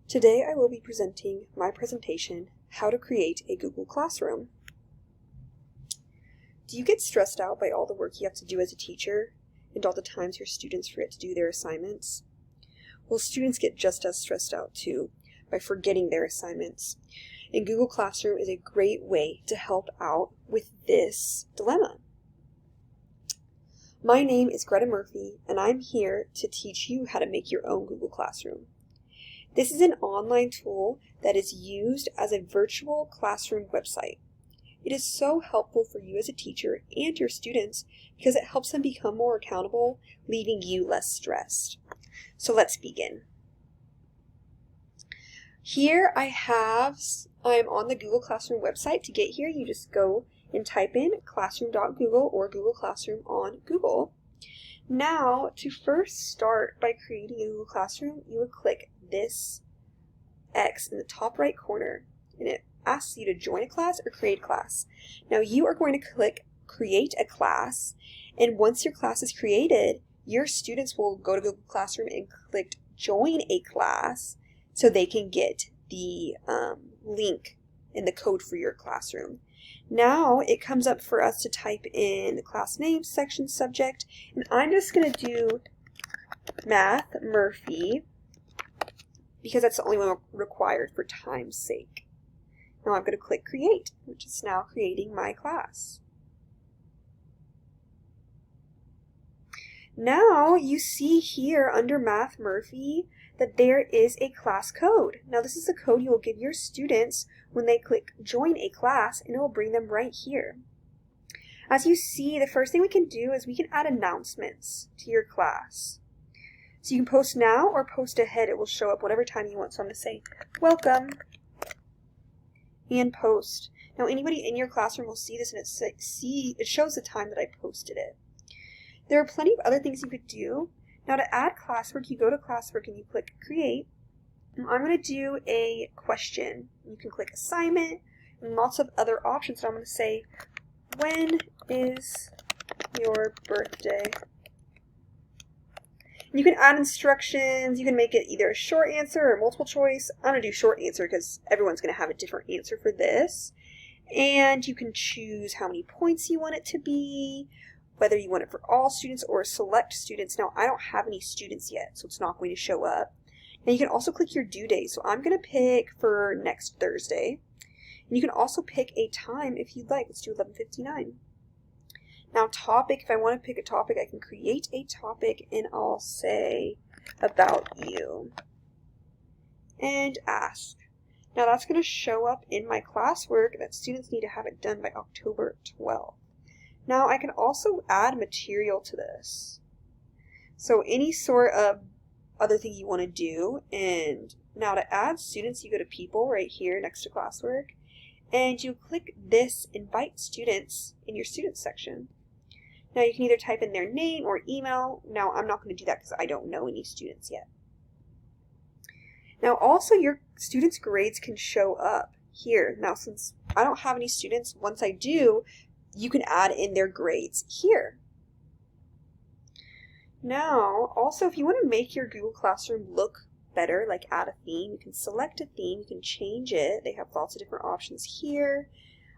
Today I will be presenting my presentation, How to Create a Google Classroom. Do you get stressed out by all the work you have to do as a teacher and all the times your students forget to do their assignments? Well, students get just as stressed out too by forgetting their assignments. And Google Classroom is a great way to help out with this dilemma. My name is Greta Murphy, and I'm here to teach you how to make your own Google Classroom. This is an online tool that is used as a virtual classroom website. It is so helpful for you as a teacher and your students because it helps them become more accountable, leaving you less stressed. So let's begin. Here I'm on the Google Classroom website. To get here, you just go and type in classroom.google or Google Classroom on Google. Now, to first start by creating a Google Classroom, you would click this X in the top right corner, and it asks you to join a class or create a class. Now, you are going to click Create a Class, and once your class is created, your students will go to Google Classroom and click Join a Class so they can get the link and the code for your classroom. Now it comes up for us to type in the class name, section, subject, and I'm just going to do Math Murphy because that's the only one required for time's sake. Now I'm going to click Create, which is now creating my class. Now you see here under Math Murphy that there is a class code. Now this is the code you will give your students when they click Join a Class, and it will bring them right here. As you see, the first thing we can do is we can add announcements to your class. So you can post now or post ahead. It will show up whatever time you want. So I'm going to say, welcome, and post. Now anybody in your classroom will see this, and it shows the time that I posted it. There are plenty of other things you could do. Now to add classwork, you go to classwork and you click Create. And I'm going to do a question. You can click Assignment and lots of other options. So I'm going to say, when is your birthday? You can add instructions. You can make it either a short answer or multiple choice. I'm going to do short answer because everyone's going to have a different answer for this. And you can choose how many points you want it to be, whether you want it for all students or select students. Now, I don't have any students yet, so it's not going to show up. Now, you can also click your due date. So I'm going to pick for next Thursday. And you can also pick a time if you'd like. Let's do 11:59. Now, topic, if I want to pick a topic, I can create a topic and I'll say about you and ask. Now, that's going to show up in my classwork that students need to have it done by October 12th. Now, I can also add material to this. So any sort of other thing you want to do. And now to add students, you go to People right here next to classwork. And you click this Invite Students in your Students section. Now you can either type in their name or email. Now I'm not going to do that because I don't know any students yet. Now also your students' grades can show up here. Now since I don't have any students, once I do, you can add in their grades here. Now, also if you want to make your Google Classroom look better, like add a theme, you can select a theme, you can change it. They have lots of different options here.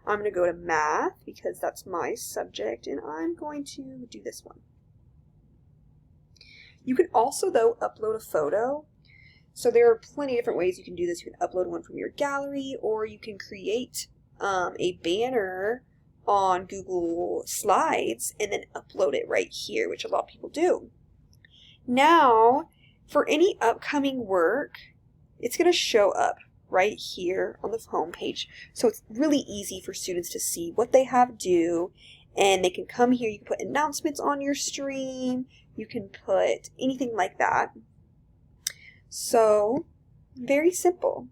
I'm going to go to Math because that's my subject, and I'm going to do this one. You can also, though, upload a photo. So there are plenty of different ways you can do this. You can upload one from your gallery, or you can create a banner on Google Slides and then upload it right here, which a lot of people do. Now, for any upcoming work, it's going to show up right here on the home page. So it's really easy for students to see what they have due, and they can come here. You can put announcements on your stream. You can put anything like that. So, very simple.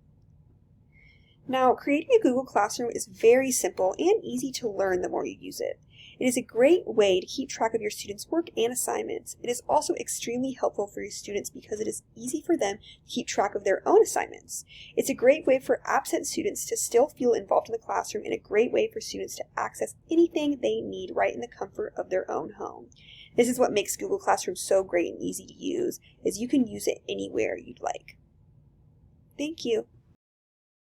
Now, creating a Google Classroom is very simple and easy to learn the more you use it. It is a great way to keep track of your students' work and assignments. It is also extremely helpful for your students because it is easy for them to keep track of their own assignments. It's a great way for absent students to still feel involved in the classroom, and a great way for students to access anything they need right in the comfort of their own home. This is what makes Google Classroom so great and easy to use, is you can use it anywhere you'd like. Thank you.